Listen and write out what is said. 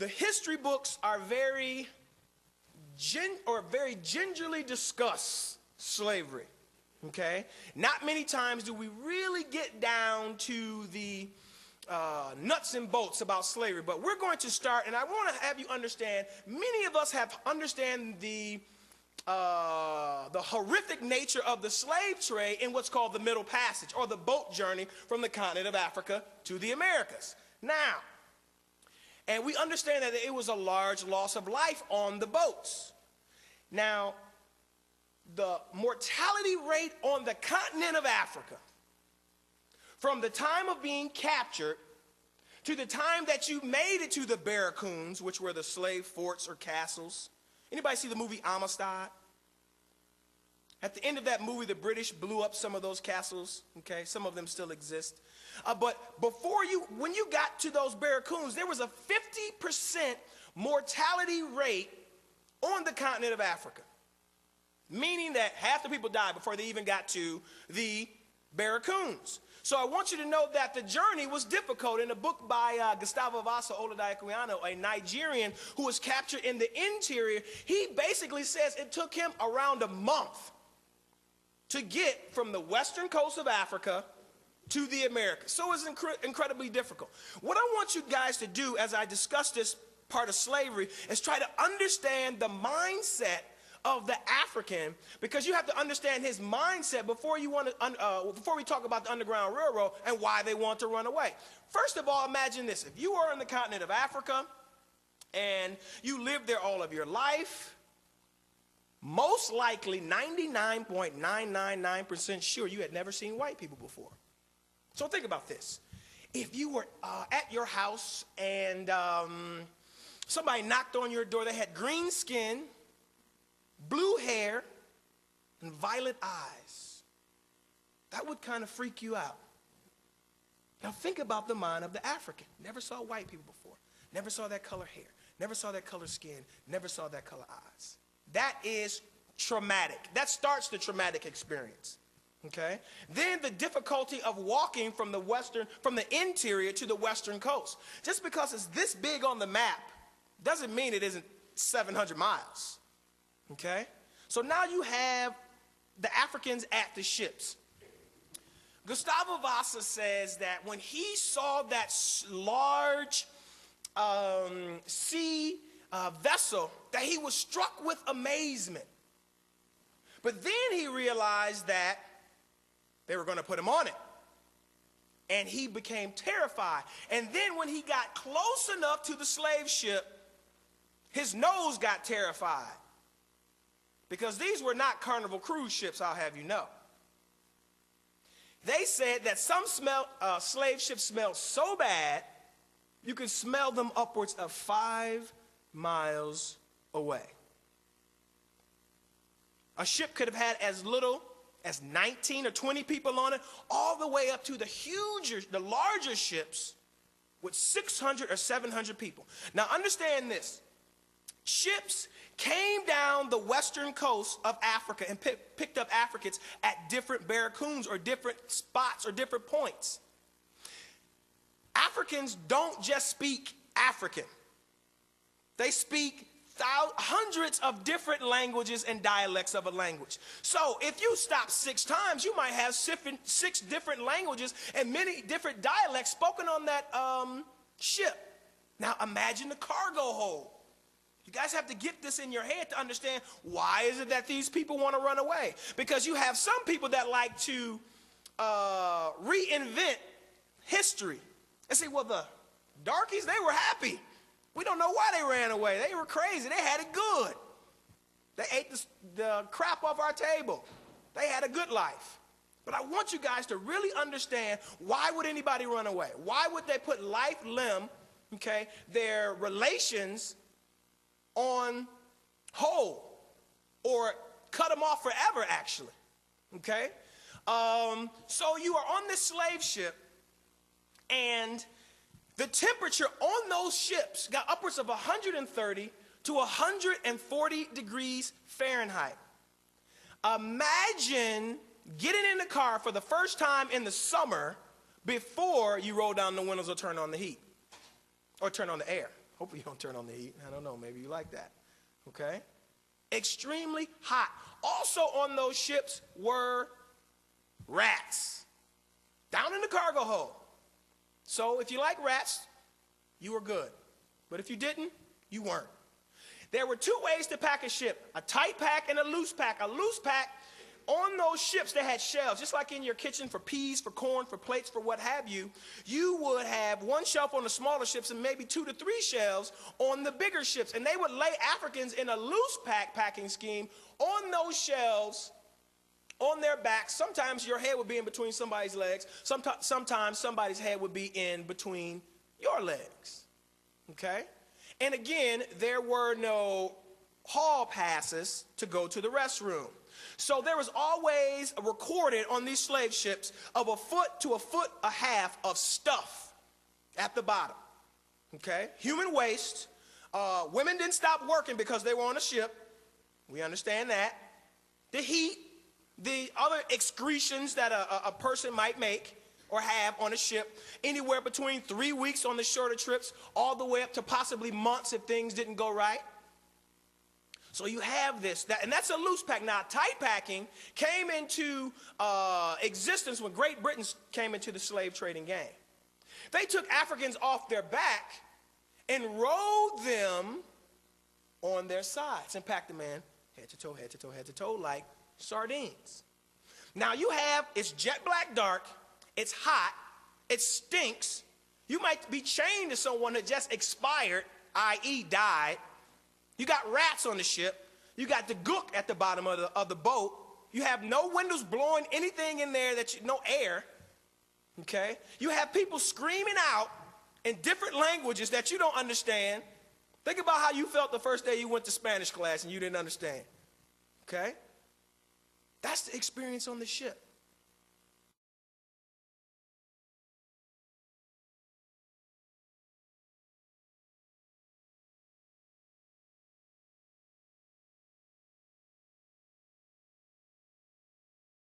The history books are very gingerly discuss slavery, okay? Not many times do we really get down to the nuts and bolts about slavery, but we're going to start, and I want to have you understand, many of us have understand the horrific nature of the slave trade in what's called the Middle Passage, or the boat journey from the continent of Africa to the Americas. Now, and we understand that it was a large loss of life on the boats. Now, the mortality rate on the continent of Africa, from the time of being captured to the time that you made it to the barracoons, which were the slave forts or castles. Anybody see the movie Amistad? At the end of that movie, the British blew up some of those castles, okay? Some of them still exist. But when you got to those barracoons, there was a 50% mortality rate on the continent of Africa, meaning that half the people died before they even got to the barracoons. So I want you to know that the journey was difficult. In a book by Gustavo Vassa Oladayikwano, a Nigerian who was captured in the interior, he basically says it took him around a month to get from the western coast of Africa to the Americas. So it's incredibly difficult. What I want you guys to do as I discuss this part of slavery is try to understand the mindset of the African, because you have to understand his mindset before we talk about the Underground Railroad and why they want to run away. First of all, imagine this. If you are on the continent of Africa and you lived there all of your life, most likely 99.999% sure you had never seen white people before. So think about this. If you were at your house and somebody knocked on your door, they had green skin, blue hair, and violet eyes, that would kind of freak you out. Now think about the mind of the African. Never saw white people before. Never saw that color hair. Never saw that color skin. Never saw that color eyes. That is traumatic. That starts the traumatic experience. Okay? Then the difficulty of walking from the interior to the western coast. Just because it's this big on the map doesn't mean it isn't 700 miles. Okay? So now you have the Africans at the ships. Gustavo Vassa says that when he saw that large sea vessel, that he was struck with amazement. But then he realized that they were going to put him on it. And he became terrified. And then when he got close enough to the slave ship, his nose got terrified. Because these were not Carnival cruise ships, I'll have you know. They said that some slave ships smelled so bad, you could smell them upwards of 5 miles away. A ship could have had as little as 19 or 20 people on it, all the way up to the larger ships with 600 or 700 people. Now understand this. Ships came down the western coast of Africa and picked up Africans at different barracoons or different spots or different points. Africans don't just speak African. They speak hundreds of different languages and dialects of a language. So if you stop 6 times, you might have 6 different languages and many different dialects spoken on that ship. Now imagine the cargo hold. You guys have to get this in your head to understand why is it that these people want to run away. Because you have some people that like to reinvent history and say, well, the darkies, they were happy. We don't know why they ran away. They were crazy. They had it good. They ate the crap off our table. They had a good life. But I want you guys to really understand, why would anybody run away? Why would they put life, limb, okay, their relations on hold or cut them off forever, actually? Okay? So you are on this slave ship, and the temperature on those ships got upwards of 130 to 140 degrees Fahrenheit. Imagine getting in the car for the first time in the summer before you roll down the windows or turn on the heat or turn on the air. Hopefully you don't turn on the heat. I don't know, maybe you like that. Okay? Extremely hot. Also on those ships were rats down in the cargo hold. So if you like rats, you were good. But if you didn't, you weren't. There were two ways to pack a ship, a tight pack and a loose pack. A loose pack, on those ships, they had shelves, just like in your kitchen for peas, for corn, for plates, for what have you. You would have one shelf on the smaller ships and maybe 2 to 3 shelves on the bigger ships. And they would lay Africans in a loose pack packing scheme on those shelves, on their backs. Sometimes your head would be in between somebody's legs. Sometimes somebody's head would be in between your legs. Okay? And again, there were no hall passes to go to the restroom. So there was always recorded on these slave ships of 1 foot to 1.5 foot of stuff at the bottom. Okay? Human waste. Women didn't stop working because they were on a ship. We understand that. The heat, the other excretions that a person might make or have on a ship, anywhere between 3 weeks on the shorter trips, all the way up to possibly months if things didn't go right. So you have this, and that's a loose pack. Now, tight packing came into existence when Great Britain came into the slave trading game. They took Africans off their back and rode them on their sides and packed them in head to toe, head to toe, head to toe, like sardines. Now you have, it's jet black dark, it's hot, it stinks. You might be chained to someone that just expired, i.e. died. You got rats on the ship. You got the gook at the bottom of the boat. You have no windows blowing anything in there, no air. Okay? You have people screaming out in different languages that you don't understand. Think about how you felt the first day you went to Spanish class and you didn't understand. Okay? That's the experience on the ship.